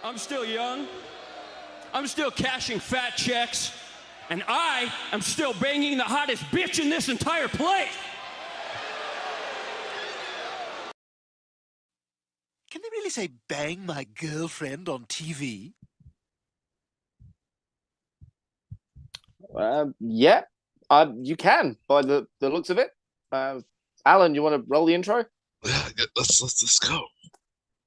I'm still young. I'm still cashing fat checks. And I am still banging the hottest bitch in this entire place. Can they really say bang my girlfriend on TV? Yeah, you can by the looks of it. Alan, you want to roll the intro? Let's go.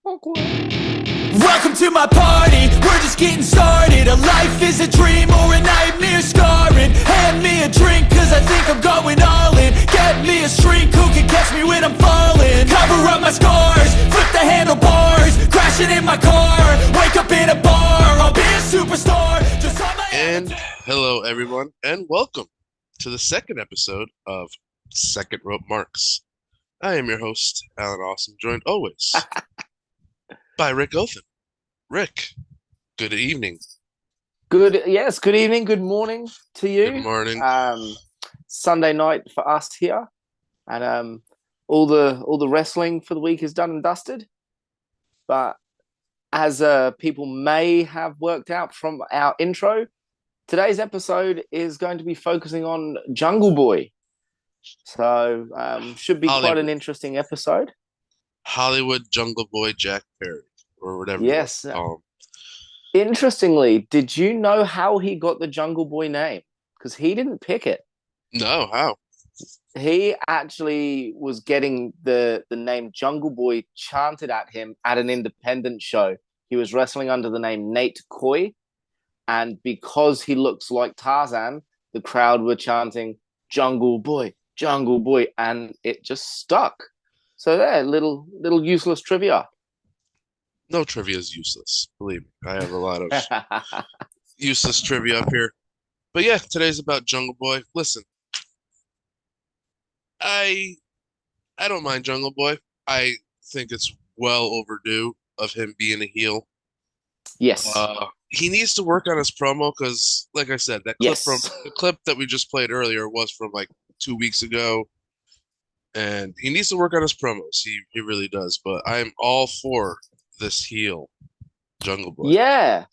Welcome to my party, we're just getting started. A life is a dream or a nightmare scarring. Hand me a drink cause I think I'm going all in. Get me a shrink who can catch me when I'm falling. Cover up my scars, flip the handlebars. Crashing in my car, wake up in a bar. I'll be a superstar, just on my And hello everyone, and welcome to the second episode of Second Rope Marks. I am your host, Alan Awesome, joined always by Rick Othen. Rick, good evening. Good evening, good morning to you. Good morning. Sunday night for us here, and all the wrestling for the week is done and dusted. But as people may have worked out from our intro, today's episode is going to be focusing on Jungle Boy. So should be quite an interesting episode. Hollywood Jungle Boy Jack Perry, or whatever. Yes. Interestingly, did you know how he got the Jungle Boy name? Because he didn't pick it. No, how? He actually was getting the name Jungle Boy chanted at him at an independent show. He was wrestling under the name Nate Coy. And because he looks like Tarzan, the crowd were chanting Jungle Boy, Jungle Boy. And it just stuck. So there, little useless trivia. No trivia is useless. Believe me, I have a lot of useless trivia up here. But yeah, today's about Jungle Boy. Listen, I don't mind Jungle Boy. I think it's well overdue of him being a heel. Yes. He needs to work on his promo because, like I said, that clip that we just played earlier was from like 2 weeks ago. And he needs to work on his promos. He really does. But I'm all for this heel, Jungle Boy. Yeah,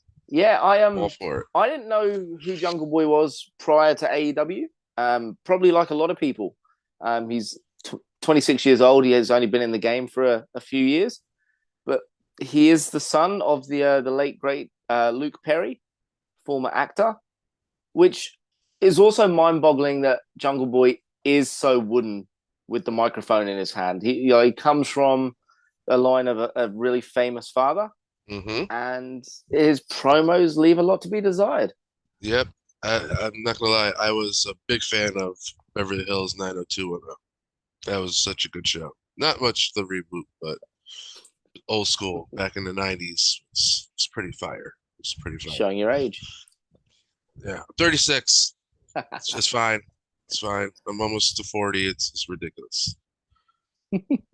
I am all for it. I didn't know who Jungle Boy was prior to AEW. Probably like a lot of people. He's 26 years old. He has only been in the game for a few years, but he is the son of the late great Luke Perry, former actor, which is also mind-boggling that Jungle Boy is so wooden with the microphone in his hand. He comes from a line of a really famous father, and his promos leave a lot to be desired. Yep. I'm not gonna lie, I was a big fan of Beverly Hills 90210. That was such a good show. Not much the reboot, but old school back in the 90s. It's pretty fire. It's pretty fire. Showing your age. Yeah, I'm 36. It's just fine. It's fine. I'm almost to 40. It's ridiculous.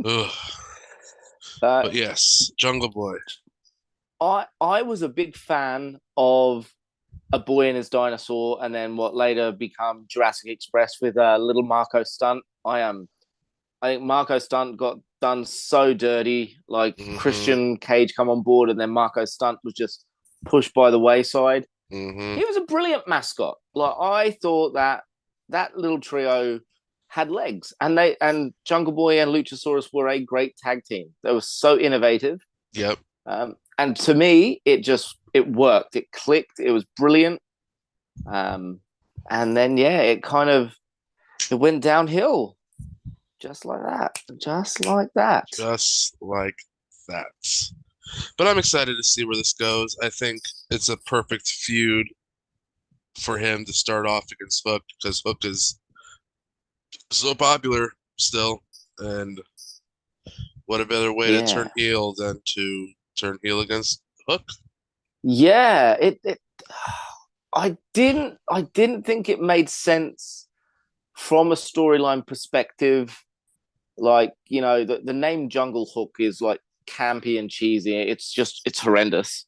Ugh. But yes, Jungle Boy. I was a big fan of A Boy and His Dinosaur, and then what later became Jurassic Express with Little Marco Stunt. I think Marco Stunt got done so dirty. Like Christian Cage come on board, and then Marco Stunt was just pushed by the wayside. He was a brilliant mascot. Like I thought that little trio had legs, and Jungle Boy and Luchasaurus were a great tag team. They were so innovative. Yep. And to me, it worked. It clicked. It was brilliant. And then it went downhill, just like that. But I'm excited to see where this goes. I think it's a perfect feud for him to start off against Hook because Hook is so popular still, and what a better way to turn heel than to turn heel against Hook? Yeah, I didn't think it made sense from a storyline perspective. Like, the name Jungle Hook is like campy and cheesy. It's horrendous.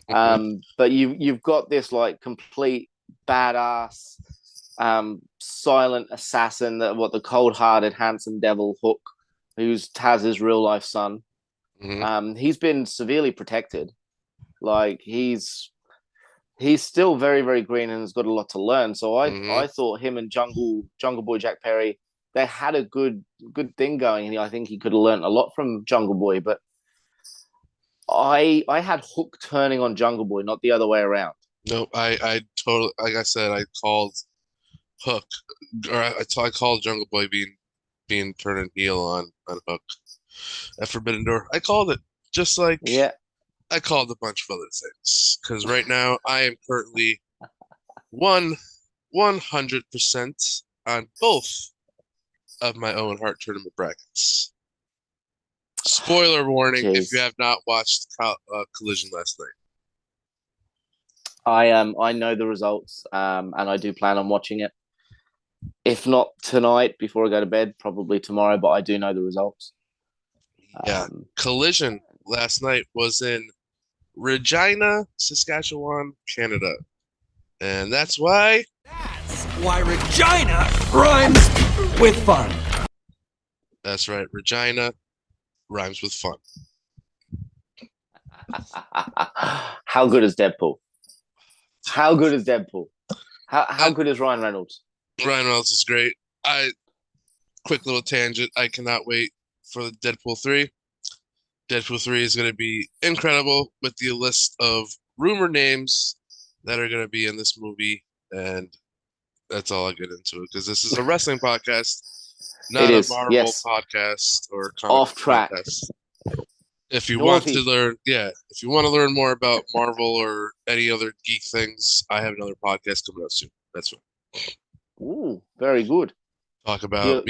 But you've got this like complete badass silent assassin, the cold-hearted handsome devil Hook, who's Taz's real life son. He's been severely protected Like he's still very, very green and has got a lot to learn. So I thought him and Jungle Boy Jack Perry, they had a good thing going, and I think he could have learned a lot from Jungle Boy. But I had Hook turning on Jungle Boy, not the other way around. No, I totally, like I said, I called Hook, or I called Jungle Boy being turning heel on Hook at Forbidden Door. I called it, just like Yeah. I called a bunch of other things, because right now I am currently 100% on both of my Owen Hart tournament brackets. Spoiler warning if you have not watched Collision last night. I know the results, and I do plan on watching it. If not tonight before I go to bed, probably tomorrow, but I do know the results. Yeah, Collision last night was in Regina, Saskatchewan, Canada. And that's why Regina rhymes with fun. That's right, Regina rhymes with fun. How good is Deadpool? How good is Deadpool? How good is Ryan Reynolds? Ryan Reynolds is great. Quick little tangent. I cannot wait for the Deadpool 3. Deadpool 3 is going to be incredible with the list of rumor names that are going to be in this movie. And that's all I'll get into it, because this is a wrestling podcast, not a Marvel podcast or comic off track podcast. If you want to learn, if you want to learn more about Marvel or any other geek things, I have another podcast coming out soon. That's right. Ooh, very good. Talk about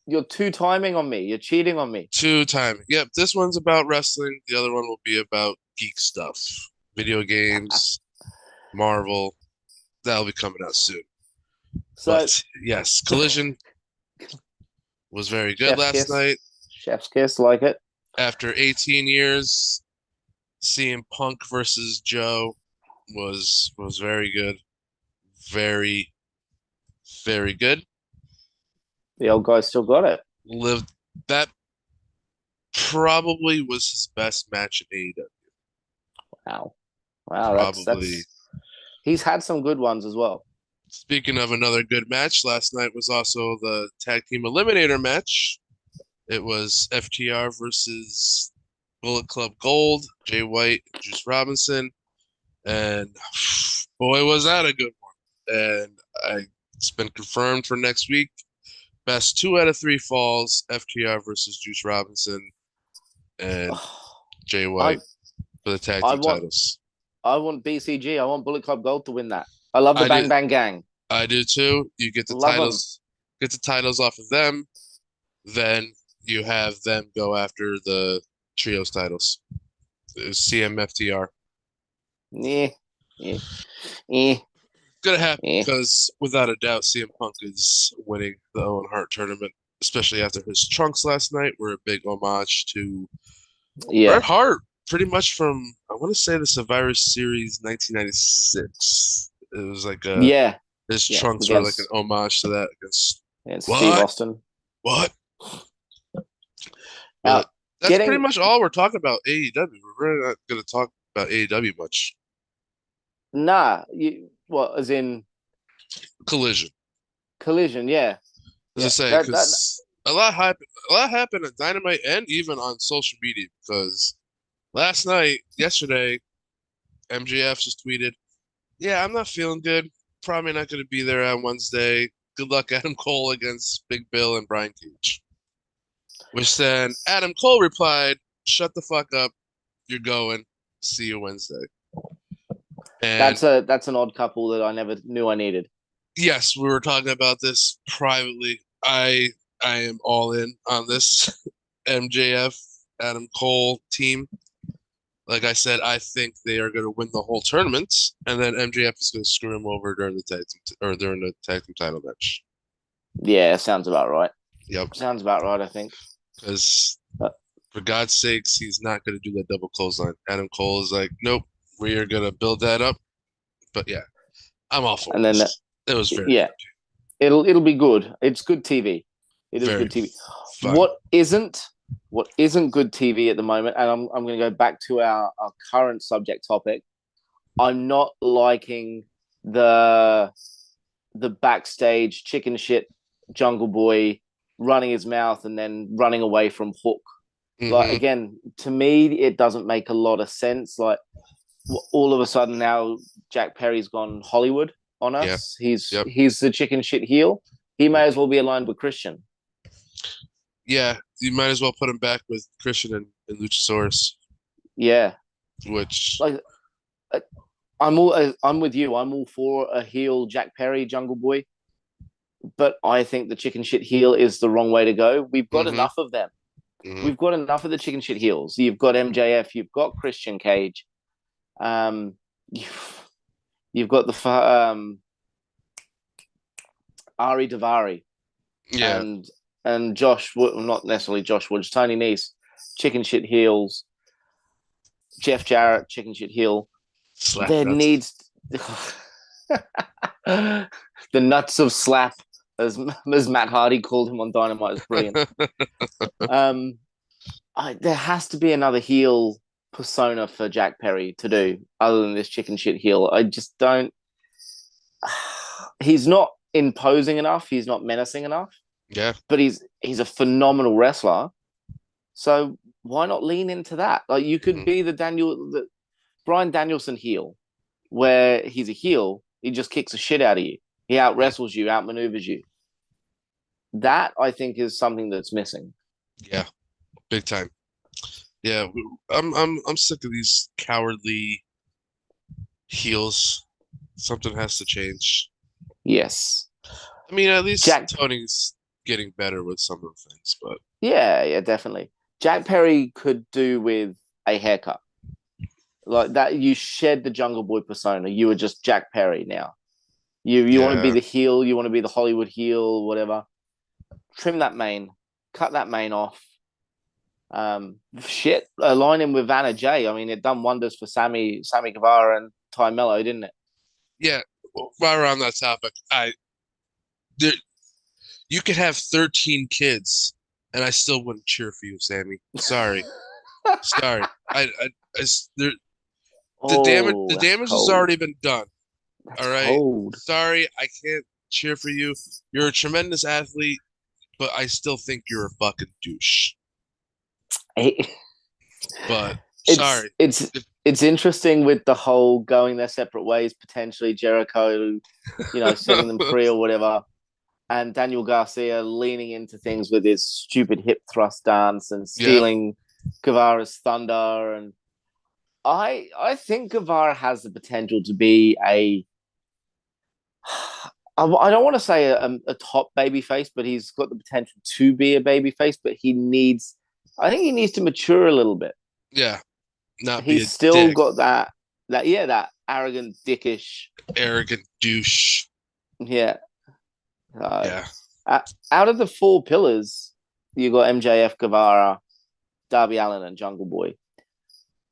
you're two-timing on me. You're cheating on me. Two-timing. Yep, this one's about wrestling. The other one will be about geek stuff. Video games, Marvel. That'll be coming out soon. So, but, yes, Collision was very good last night. Chef's kiss, like it. After 18 years, CM Punk versus Joe was very good. Very, very good. The old guy still got it. That probably was his best match in AEW. Wow, that's he's had some good ones as well. Speaking of another good match, last night was also the Tag Team Eliminator match. It was FTR versus Bullet Club Gold, Jay White, Juice Robinson, and boy, was that a good one. And it's been confirmed for next week. Best 2 out of 3 falls, FTR versus Juice Robinson and Jay White for the tag team titles. I want BCG. I want Bullet Club Gold to win that. I love the Bang Bang Gang. I do too. You get the titles. Get the titles off of them. Then you have them go after the trios titles. CM FTR. Gonna happen because without a doubt, CM Punk is winning the Owen Hart tournament, especially after his trunks last night were a big homage to Bret Hart, pretty much from, I want to say, the Survivor Series 1996. It was like his trunks were like an homage to that against Steve Austin. What? That's pretty much all we're talking about AEW. We're really not going to talk about AEW much. Nah, as in Collision? Collision, yeah. As I say, because a lot happened at Dynamite and even on social media. Because yesterday, MJF just tweeted, "Yeah, I'm not feeling good. Probably not going to be there on Wednesday. Good luck, Adam Cole against Big Bill and Brian Cage." Which then Adam Cole replied, "Shut the fuck up. You're going. See you Wednesday." And that's an odd couple that I never knew I needed. Yes, we were talking about this privately. I am all in on this MJF Adam Cole team. Like I said, I think they are going to win the whole tournament, and then MJF is going to screw him over during the tag team title match. Yeah, sounds about right. Yep, sounds about right. I think because for God's sakes, he's not going to do that double clothesline. Adam Cole is like, "Nope, we are going to build that up." But yeah, I'm all for it. And then it was very good. It'll be good. It's good TV. It is good TV. Fun. What isn't what isn't good TV at the moment, and I'm going to go back to our current subject topic. I'm not liking the backstage chicken shit Jungle Boy running his mouth and then running away from Hook. Like, Mhm. again, to me, it doesn't make a lot of sense. Like, all of a sudden now Jack Perry's gone Hollywood on Yeah. us. He's Yep. the chicken shit heel. He may as well be aligned with Christian. Yeah, you might as well put him back with Christian and Luchasaurus, Yeah, which like I'm with you. I'm all for a heel Jack Perry Jungle Boy, but I think the chicken shit heel is the wrong way to go. We've got Mhm. enough of them. Mhm. We've got enough of the chicken shit heels. You've got MJF. You've got Christian Cage. You've got the Ari Davari yeah, and Josh Wood, not necessarily Josh Woods, Tony Nese, chicken shit heels. Jeff Jarrett, chicken shit heel. slap There nuts. needs the nuts of slap, as Matt Hardy called him on Dynamite, is brilliant. There has to be another heel persona for Jack Perry to do other than this chicken shit heel. I just don't. He's not imposing enough. He's not menacing enough. Yeah, But he's a phenomenal wrestler. So why not lean into that? Like, you could Mhm. be the Brian Danielson heel, where he's a heel. He just kicks the shit out of you. He out wrestles you, outmaneuvers you. That, I think, is something that's missing. yeah, big time. Yeah, I'm sick of these cowardly heels. Something has to change. Yes. I mean, at least Jack- Tony's getting better with some of the things, but Yeah, definitely. Jack Perry could do with a haircut. Like that, you shed the Jungle Boy persona. You are just Jack Perry now. You want to be Yeah. the heel, you want to be the Hollywood heel, whatever. Trim that mane, cut that mane off. Align him with Vanna Jay. I mean, it done wonders for Sammy Guevara and Ty Mello, didn't it? yeah. While we're on that topic, you could have 13 kids, and I still wouldn't cheer for you, Sammy. Sorry, sorry. The Oh, damage has already been done. All right. Cold. Sorry, I can't cheer for you. You're a tremendous athlete, but I still think you're a fucking douche. But sorry. It's interesting with the whole going their separate ways, potentially Jericho, setting them free or whatever, and Daniel Garcia leaning into things with his stupid hip thrust dance and stealing Guevara's thunder. And I think Guevara has the potential to be I don't want to say a top babyface, but he's got the potential to be a babyface. But I think he needs to mature a little bit. Yeah, He's still got that arrogant, dickish, arrogant douche. Yeah. Yeah. Out of the four pillars, you got MJF, Guevara, Darby Allin, and Jungle Boy.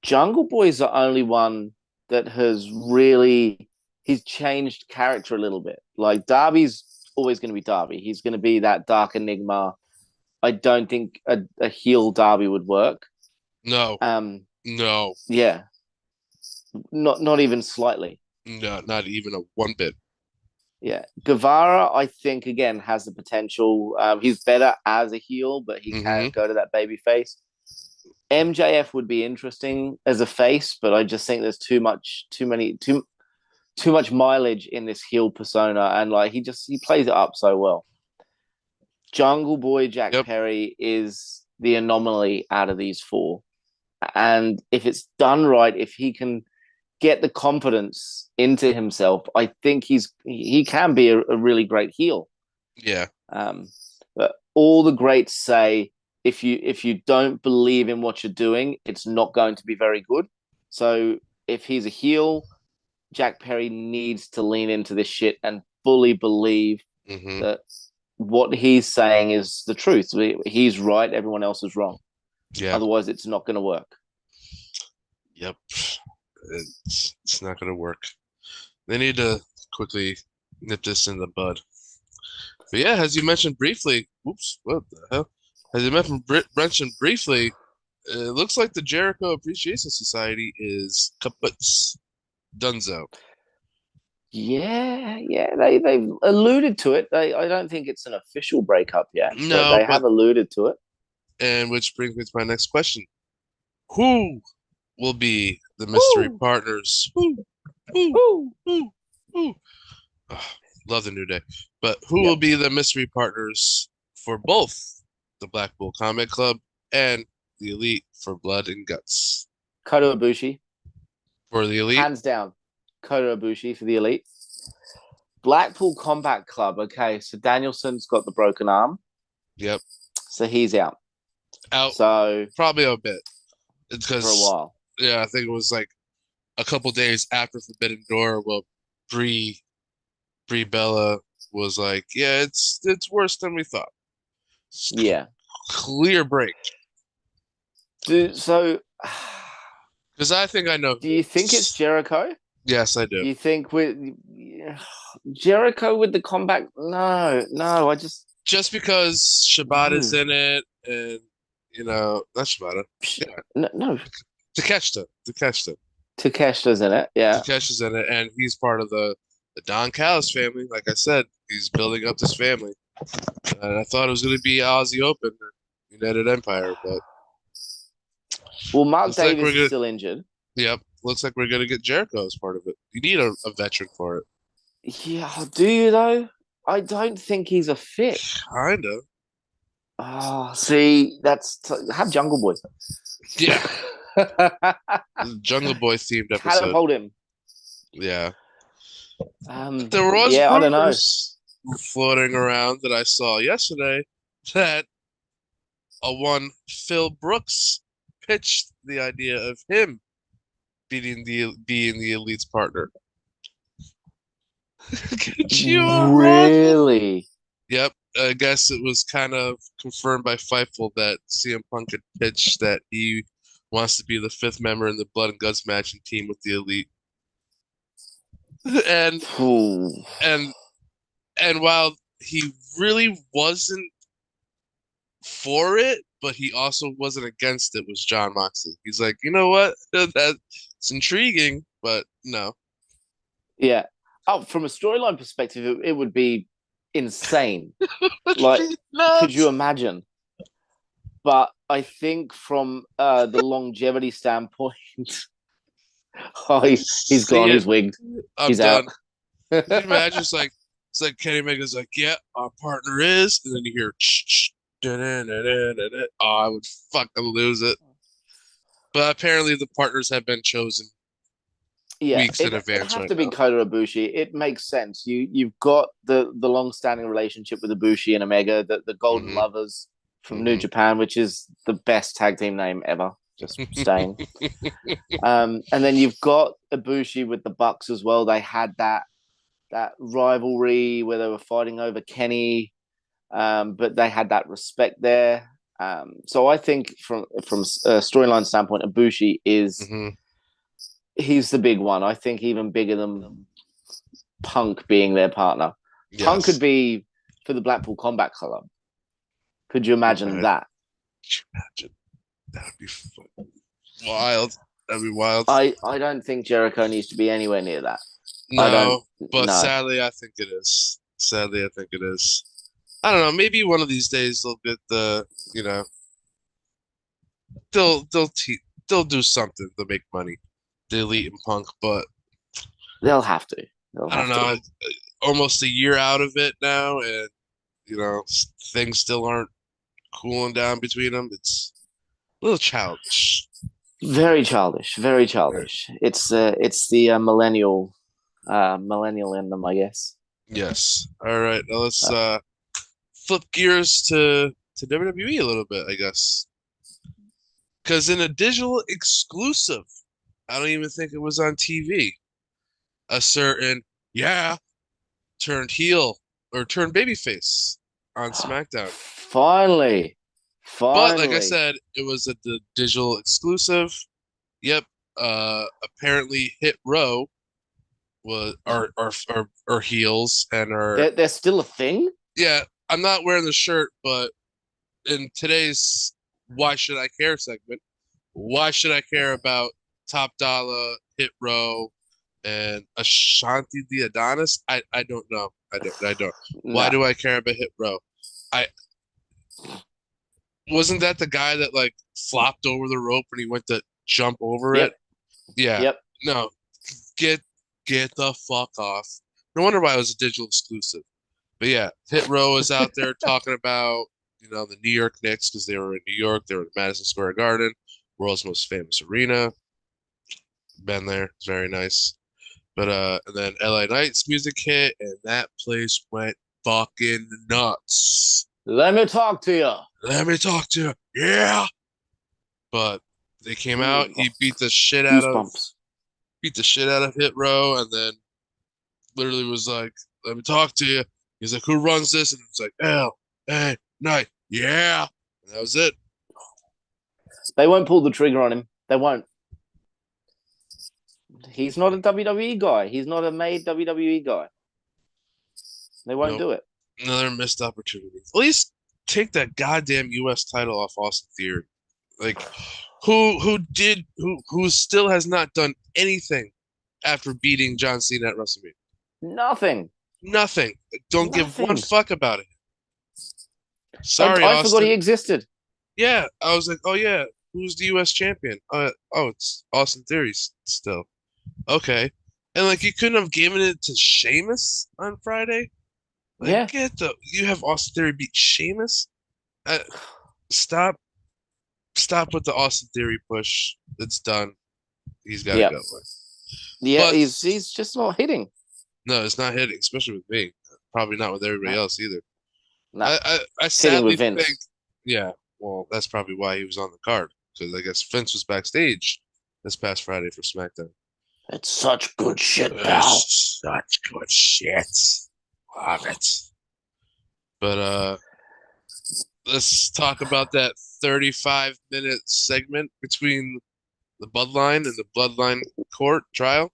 Jungle Boy is the only one that has really he's changed character a little bit. Like, Darby's always going to be Darby. He's going to be that dark enigma. I don't think a heel Darby would work. No. No. Yeah. Not even slightly. No, not even a one bit. Yeah. Guevara, I think, again, has the potential. He's better as a heel, but he can go to that baby face. MJF would be interesting as a face, but I just think there's too much mileage in this heel persona, and like he plays it up so well. Jungle Boy Jack Perry is the anomaly out of these four. And if it's done right, if he can get the confidence into himself, I think he can be a really great heel. Yeah. But all the greats say if you don't believe in what you're doing, it's not going to be very good. So if he's a heel, Jack Perry needs to lean into this shit and fully believe that what he's saying is the truth. He's right, everyone else is wrong. Yeah. Otherwise, it's not going to work. Yep. It's not going to work. They need to quickly nip this in the bud. But yeah, as you mentioned briefly, oops, what the hell? As I mentioned briefly, it looks like the Jericho Appreciation Society is kaput. Dunzo. Yeah, they've alluded to it. I don't think it's an official breakup yet, but No, they have alluded to it. and which brings me to my next question. Who will be the mystery Woo! partners? Woo! Who? Oh, love the New Day. But who Yep. will be the mystery partners for both the Blackpool Combat Club and the Elite for Blood and Guts? Kota Ibushi, For the Elite? hands down. Kota Ibushi for the Elite. Blackpool Combat Club. Okay, so Danielson's got the broken arm, Yep. so he's out. Out So probably a bit. It's for a because while. yeah, I think it was like a couple days after Forbidden Door. Well, Brie Bella was like, "Yeah, it's worse than we thought." Yeah. Clear break. So, Because I think I know. do you think it's Jericho? Yes, I do. You think with Jericho with the combat? No. I just Just because Shibata's in it, and not Shibata, no. Takeshita. Takeshita's in it. Yeah. Takeshi's in it, and he's part of the Don Callis family. Like I said, he's building up this family. And I thought it was going to be Aussie Open and United Empire, but Well, Mark looks like Davis we're is good. still injured. Yep, looks like we're going to get Jericho as part of it. You need a veteran for it. Yeah. Do you though? I don't think he's a fit. Kind of. Oh, see, have Jungle Boy. Yeah. Jungle Boy themed episode. Catapult him. Yeah. There There was yeah, I don't know. rumors floating around that I saw yesterday that one Phil Brooks pitched the idea of him being the Elite's partner. Could you imagine? Really? Yep. I guess it was kind of confirmed by Fightful that CM Punk had pitched that he wants to be the fifth member in the Blood and Guts match and team with the Elite. And Ooh. and while he really wasn't for it, but he also wasn't against it, was John Moxley. He's like, you know what? That's intriguing, but no. Yeah. Oh, from a storyline perspective, it would be insane. Like, could you imagine? But I think from the longevity standpoint, he's gone. He's wigged. I'm He's done. out. Can you imagine? It's like Kenny Omega's like, yeah, our partner is, and then you hear, oh, I would fucking lose it. But apparently, the partners have been chosen. Yeah, Weeks in advance it have right to be now. Kota Ibushi. It makes sense. You've got the long-standing relationship with Ibushi and Omega, the Golden Mhm. Lovers from New Japan, which is the best tag team name ever. Just staying. And then you've got Ibushi with the Bucks as well. They had that rivalry where they were fighting over Kenny, but they had that respect there. So I think from a storyline standpoint, Ibushi is. Mhm. He's the big one. I think even bigger than Punk being their partner. Yes. Punk could be for the Blackpool Combat Club. Could you imagine Right. that? Could you imagine? That would be wild. That'd be wild. I don't think Jericho needs to be anywhere near that. No, but no. sadly, I think it is. Sadly, I think it is. I don't know. Maybe one of these days they'll get the, they'll do something to make money. The Elite and Punk, but They'll have to. I don't know. Almost a year out of it now, and things still aren't cooling down between them. It's a little childish. Very childish. Very childish. It's the millennial in them, I guess. Yes. All right. Now let's flip gears to WWE a little bit, I guess. Because in a digital exclusive, I don't even think it was on TV, a certain turned heel or turned babyface on SmackDown. Finally. But like I said, it was the digital exclusive. Yep. Apparently Hit Row was are heels and are they're still a thing. yeah. I'm not wearing the shirt, but in today's Why Should I Care segment, why should I care about Top Dollar, Hit Row, and Ashanti the Adonis? I don't know. I don't. Why Nah. do I care about Hit Row? I wasn't that the guy that like flopped over the rope and he went to jump over Yep. it? Yeah. Yep. No. Get the fuck off. No wonder why it was a digital exclusive. But yeah, Hit Row is out there talking about, the New York Knicks because they were in New York. They were at Madison Square Garden, world's most famous arena. Been there. It's very nice. But and then LA Knight's music hit and that place went fucking nuts. Let me talk to you. Let me talk to you. Yeah. But they came out, he beat the shit out of Hit Row, and then literally was like, let me talk to you. He's like, who runs this? And it's like, LA Knight. Yeah. And that was it. They won't pull the trigger on him. They won't. He's not a WWE guy. He's not a made WWE guy. They won't Nope. do it. Another missed opportunity. At least take that goddamn US title off Austin Theory. Like, who still has not done anything after beating John Cena at WrestleMania? Nothing. Nothing. Don't give one Nothing. fuck about it. Sorry, I Austin. forgot he existed. Yeah, I was like, oh yeah, who's the US champion? Oh, it's Austin Theory still. Okay. And like you couldn't have given it to Sheamus on Friday? Like, Yeah. you have Austin Theory beat Sheamus? Stop with the Austin Theory push. It's done. He's got to Yep. go. Yeah, But- he's just not hitting. No, it's not hitting, especially with me. Probably not with everybody else either. No. I sadly with Vince. think, yeah, well, that's probably why he was on the card because I guess Vince was backstage this past Friday for SmackDown. It's such good shit, pal. That's such good shit. Love it. But let's talk about that 35-minute segment between the Bloodline and the Bloodline court trial.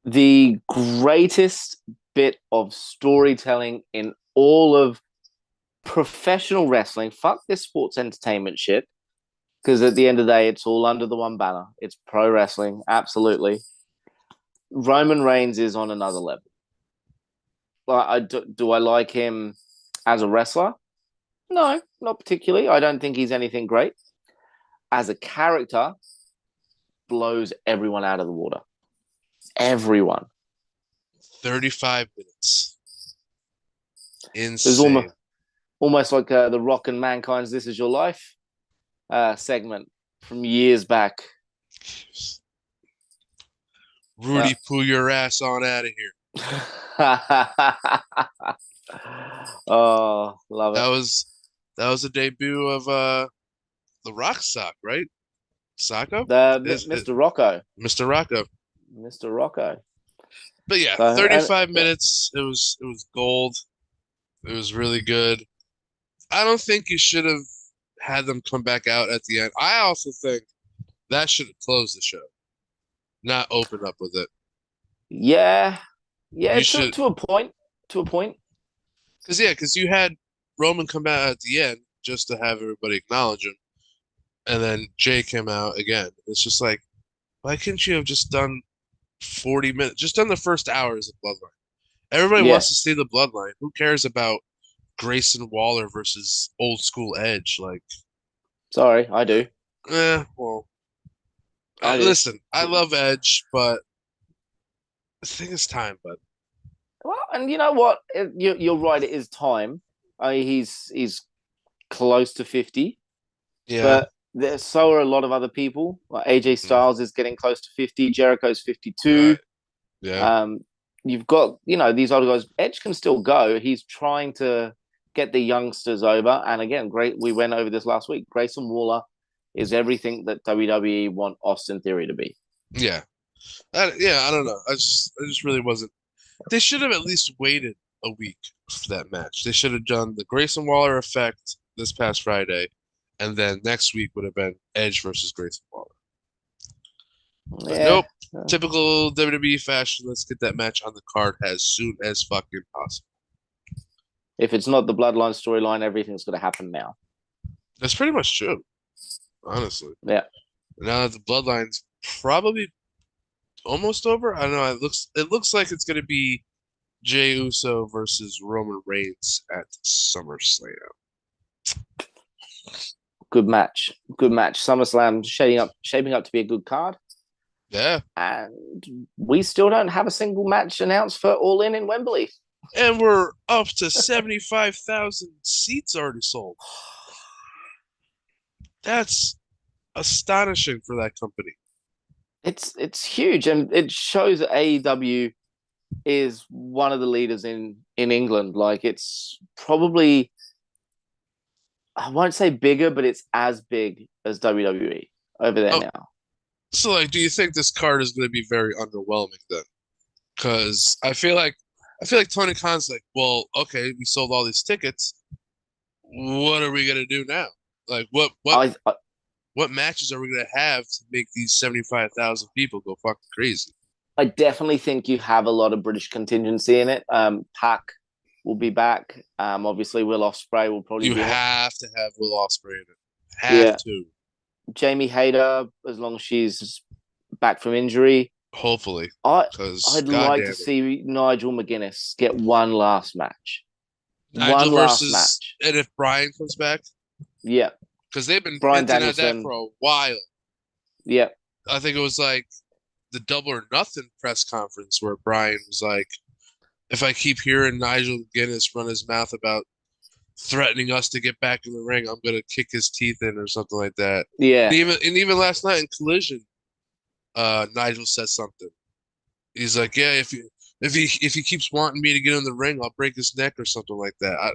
The greatest bit of storytelling in all of professional wrestling. Fuck this sports entertainment shit. Because at the end of the day, it's all under the one banner. It's pro wrestling, absolutely. Roman Reigns is on another level. Do I like him as a wrestler? No, not particularly. I don't think he's anything great. As a character, blows everyone out of the water. Everyone. 35 minutes. It's Insane. almost like the Rock and Mankind's "This Is Your Life" segment from years back. Rudy, pull your ass on out of here. Oh, love That it. was the debut of the Rock Sock, right? Socko? Mr. Rocco. Mr. Rocco. Mr. Rocco. But yeah, So, 35 minutes. It was gold. It was really good. I don't think you should have had them come back out at the end. I also think that should have closed the show, not open up with it. Yeah. Yeah, You to, should- to a point. To a point. Because you had Roman come out at the end just to have everybody acknowledge him, and then Jay came out again. It's just like, why couldn't you have just done 40 minutes? Just done the first hours of Bloodline. Everybody Yeah. wants to see the Bloodline. Who cares about Grayson Waller versus old school Edge? Like, Sorry, I do. well, I do. listen, I love Edge, but I think it's time, bud. Well, and you know what? You're right. It is time. He's close to 50, Yeah, but so are a lot of other people. Like AJ Styles is getting close to 50. Jericho's 52. Right. Yeah. You've got these older guys. Edge can still go. He's trying to get the youngsters over. And again, great. We went over this last week. Grayson Waller is everything that WWE want Austin Theory to be. Yeah. I don't know. I just really wasn't. They should have at least waited a week for that match. They should have done the Grayson Waller effect this past Friday, and then next week would have been Edge versus Grayson Waller. But Yeah. nope. Typical WWE fashion. Let's get that match on the card as soon as fucking possible. If it's not the Bloodline storyline, everything's going to happen now. That's pretty much true, honestly. Yeah. Now that the bloodline's probably almost over, I don't know. It looks like it's gonna be Jey Uso versus Roman Reigns at SummerSlam. Good match. Good match. SummerSlam shaping up to be a good card. Yeah. And we still don't have a single match announced for All In Wembley. And we're up to 75,000 seats already sold. That's astonishing for that company. It's huge, and it shows that AEW is one of the leaders in England. Like, it's probably, I won't say bigger, but it's as big as WWE over there now. So, like, do you think this card is going to be very underwhelming then? Because I feel like Tony Khan's like, well, okay, we sold all these tickets. What are we going to do now? Like, what matches are we going to have to make these 75,000 people go fucking crazy? I definitely think you have a lot of British contingency in it. Pac will be back. Obviously, Will Ospreay will probably You be have to have Will Ospreay in it. Have to. Jamie Hayter, as long as she's back from injury. Hopefully. I'd like to see Nigel McGuinness get one last match. Nigel versus, and if Brian comes back? Yeah. Because they've been Bryan hinting at Danielson that for a while. Yeah. I think it was like the Double or Nothing press conference where Brian was like, if I keep hearing Nigel McGuinness run his mouth about threatening us to get back in the ring, I'm gonna kick his teeth in or something like that. Yeah. And even last night in Collision, Nigel said something. He's like, yeah, if he keeps wanting me to get in the ring, I'll break his neck or something like that.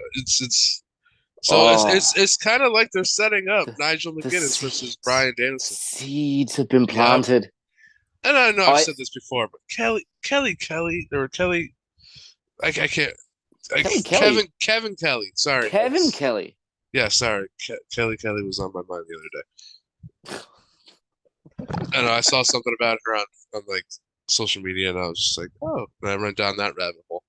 It's kind of like they're setting up Nigel McGuinness versus Bryan Danielson. Seeds have been planted. Yep. And I know I've said this before, but Kelly, I can't. Kevin Kelly. Sorry. Kevin Kelly. Yeah, sorry. Kelly was on my mind the other day. I know I saw something about her on like social media, and I was just like, oh, and I went down that rabbit hole.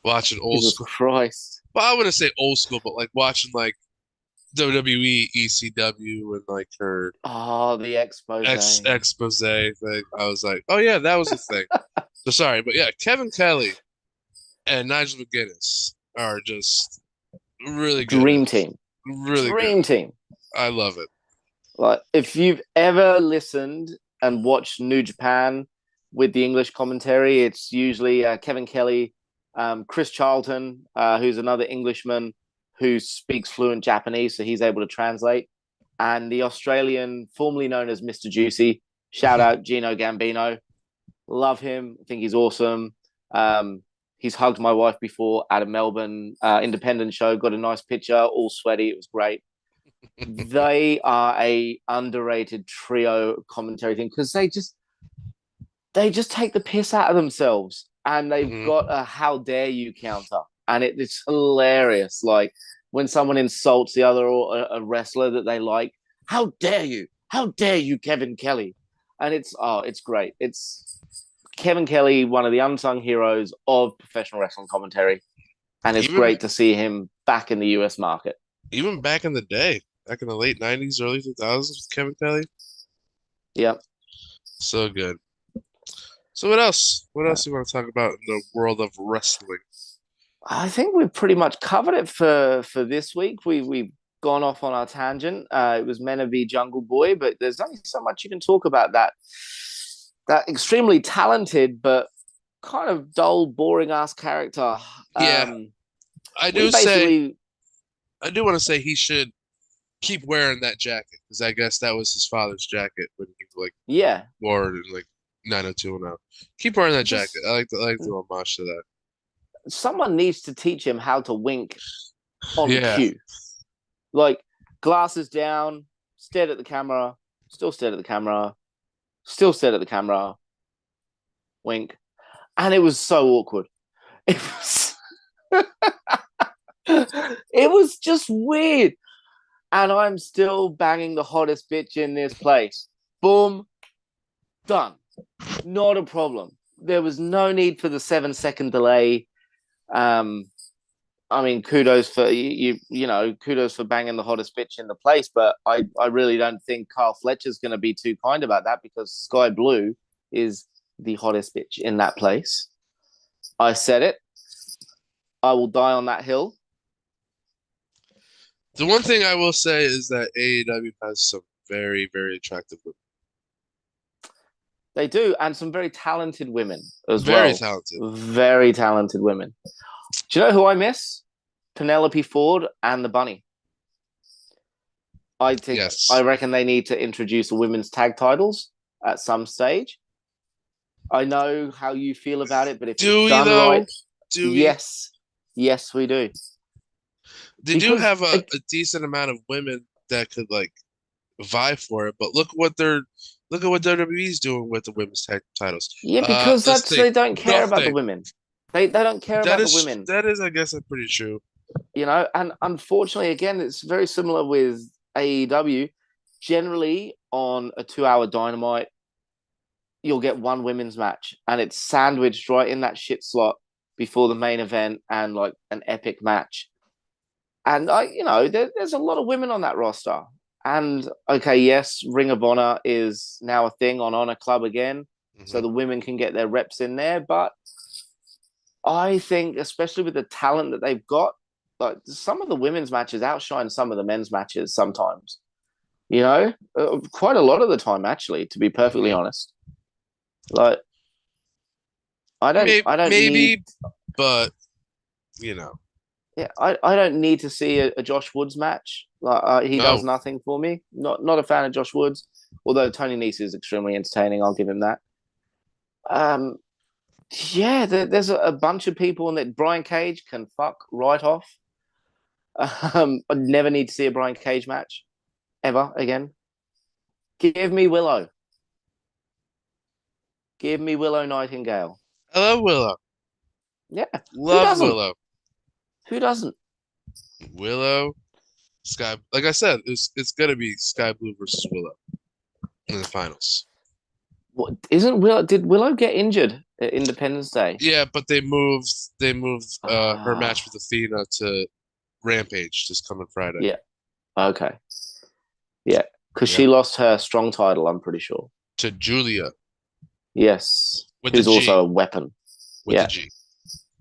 Watching old school. Christ. Well, I wouldn't say old school, but like watching like WWE, ECW, and like her the expose thing. I was like, oh yeah, that was a thing. So sorry, but yeah, Kevin Kelly and Nigel McGuinness are just really good. Dream team. Really Dream good. team. I love it. Like, if you've ever listened and watched New Japan with the English commentary, it's usually Kevin Kelly, Chris Charlton, who's another Englishman who speaks fluent Japanese, so he's able to translate, and the Australian formerly known as Mr. Juicy. Shout out Gino Gambino. Love him. I think he's awesome. He's hugged my wife before at a Melbourne independent show. Got a nice picture, all sweaty. It was great. They are a underrated trio commentary thing because they just take the piss out of themselves, and they've got a "how dare you" counter, and it's hilarious. Like when someone insults the other or a wrestler that they like, "How dare you? How dare you, Kevin Kelly?" And it's great. It's Kevin Kelly, one of the unsung heroes of professional wrestling commentary, and it's great to see him back in the US market. Even back in the day, back in the late 90s, early 2000s with Kevin Kelly. Yep. So good. So what else? What else do you want to talk about in the world of wrestling? I think we've pretty much covered it for this week. We've gone off on our tangent. It was meant to be Jungle Boy, but there's only so much you can talk about that extremely talented but kind of dull, boring ass character. Yeah. I do want to say he should keep wearing that jacket because I guess that was his father's jacket when he wore it in like 90210. Keep wearing that jacket. I like the homage to that. Someone needs to teach him how to wink on cue. Like, glasses down, stared at the camera, still stared at the camera, still stared at the camera, wink. And it was so awkward. It was just weird. And I'm still banging the hottest bitch in this place. Boom. Done. Not a problem. There was no need for the 7-second delay. I mean, kudos for kudos for banging the hottest bitch in the place. But I really don't think Carl Fletcher's going to be too kind about that because Sky Blue is the hottest bitch in that place. I said it. I will die on that hill. The one thing I will say is that AEW has some very, very attractive women. They do, and some very talented women as Very well. talented. Very talented women. Do you know who I miss? Penelope Ford and the Bunny. Yes. I reckon they need to introduce the women's tag titles at some stage. I know how you feel about it, but if Do it's we, done though? right, Do we? yes, we do. They do Because, have a decent amount of women that could like vie for it, but look at what WWE's doing with the women's tag titles. Yeah, because let's they think. don't care Don't about the think. women. They don't care about the women. That is, I guess, pretty true. You know, and unfortunately, again, it's very similar with AEW. Generally, on a 2-hour Dynamite, you'll get one women's match, and it's sandwiched right in that shit slot before the main event and like an epic match. And there's a lot of women on that roster. And okay, yes, Ring of Honor is now a thing on Honor Club again, so the women can get their reps in there. But I think, especially with the talent that they've got, like some of the women's matches outshine some of the men's matches sometimes. You know, quite a lot of the time, actually, to be perfectly honest. Like, I don't maybe, need, but you know, yeah, I don't need to see a Josh Woods match. Like, he does nothing for me. Not a fan of Josh Woods, although Tony Nese is extremely entertaining. I'll give him that. Yeah, there's a bunch of people in that. Brian Cage can fuck right off. I never need to see a Brian Cage match ever again. Give me Willow. Give me Willow Nightingale. I love Willow. Yeah, Love Willow. Who doesn't? Willow, Sky. Like I said, it's gonna be Sky Blue versus Willow in the finals. What isn't Willow? Did Willow get injured at Independence Day? Yeah, but they moved her match with Athena to Rampage this coming Friday. Yeah. Okay. Yeah, because she lost her strong title, I'm pretty sure. To Julia. Yes. With who's the G. also a weapon. With the G.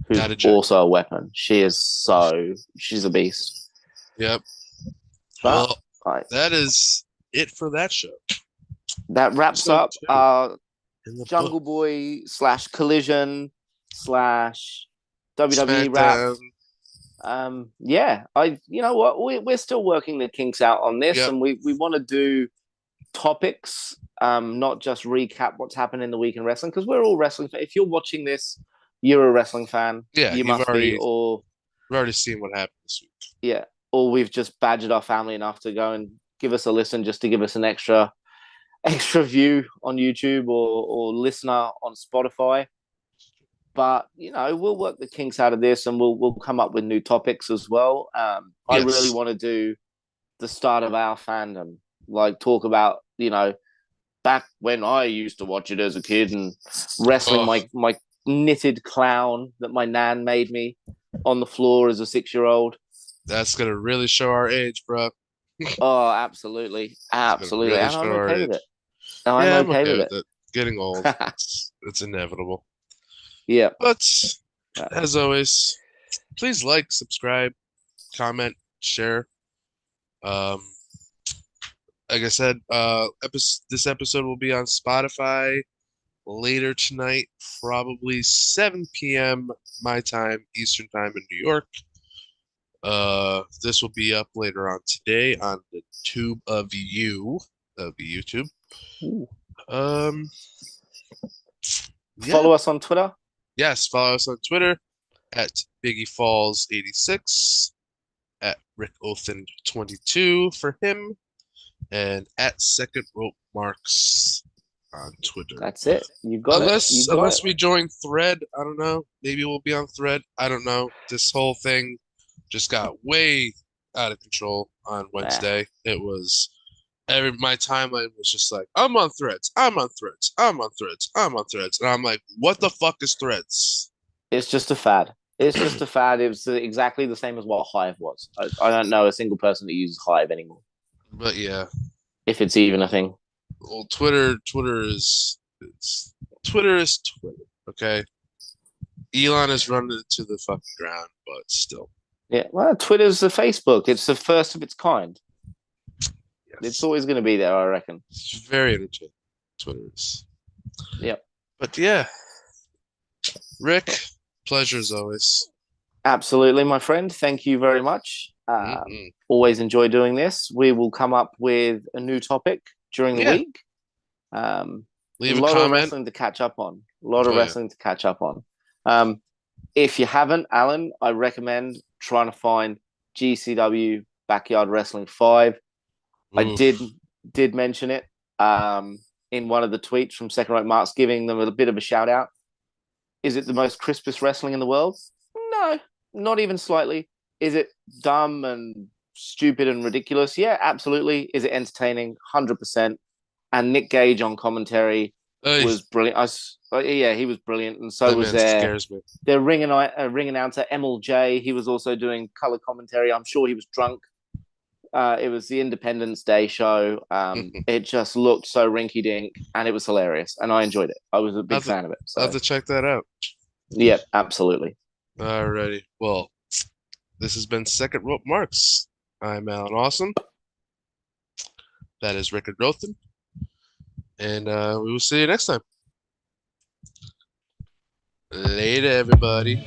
Who's Not a J. also a weapon. She's a beast. Yep. But well, that is it for that show. That wraps up Jungle book. Boy / Collision / WWE wrap. Yeah, you know what? We're still working the kinks out on this, and we want to do topics, not just recap what's happened in the week in wrestling, because we're all wrestling fans. If you're watching this, you're a wrestling fan. Yeah, you must be, or we've already seen what happened this week. Yeah, or we've just badgered our family enough to go and give us a listen, just to give us an extra view on YouTube or listener on Spotify. But we'll work the kinks out of this, and we'll come up with new topics as well. I really want to do the start of our fandom, like talk about back when I used to watch it as a kid and wrestling my knitted clown that my nan made me on the floor as a 6-year-old. That's gonna really show our age, bro. Oh, absolutely, absolutely. Really and I'm okay with it. I'm okay with it. Getting old, it's inevitable. Yeah. But as always, please like, subscribe, comment, share. Like I said, this episode will be on Spotify later tonight, probably 7 p.m. my time, Eastern time in New York. This will be up later on today on the tube of you. That would be YouTube. Ooh. Follow us on Twitter. Yes, follow us on Twitter at Biggie Falls 86, at Rick Othen 22 for him, and at Second Rope Marks on Twitter. That's it. You got it. Unless we join Thread, I don't know. Maybe we'll be on Thread. I don't know. This whole thing just got way out of control on Wednesday. It was my timeline was just like, I'm on Threads, I'm on Threads, I'm on Threads, I'm on Threads. And I'm like, what the fuck is Threads? It's just a fad. It's just a fad. It was exactly the same as what Hive was. I don't know a single person that uses Hive anymore, But yeah, if it's even a thing. well, Twitter is Twitter is Twitter. Okay, Elon is running it to the fucking ground, but still, Yeah, well, Twitter's the Facebook. It's the first of its kind. yes, It's always going to be there, I reckon. it's very entertaining. Twitter is. Yep. But yeah, Rick, pleasure as always. Absolutely, my friend. Thank you very much. Mhm. Always enjoy doing this. We will come up with a new topic during the Yeah. week. Leave a a lot of comment. wrestling to catch up on. A lot of Oh, yeah. wrestling to catch up on. If you haven't, Alan, I recommend trying to find GCW Backyard Wrestling 5. I Oof. did mention it in one of the tweets from Second Right Marks, giving them a bit of a shout out. Is it the most crispest wrestling in the world? No, not even slightly. Is it dumb and stupid and ridiculous? Yeah, absolutely. Is it entertaining? 100%. And Nick Gage on commentary Hey, was brilliant. Yeah, he was brilliant, and so that was man scares me. their ring announcer Emil J. He was also doing color commentary. I'm sure he was drunk. It was the Independence Day show. It just looked so rinky-dink, and it was hilarious, and I enjoyed it. I was a big fan of it. I'll have to check that out. Yeah, absolutely. Alrighty. Well, this has been Second Rope Marks. I'm Alan Awesome. That is Rickard Rothen. And we will see you next time. Later, everybody.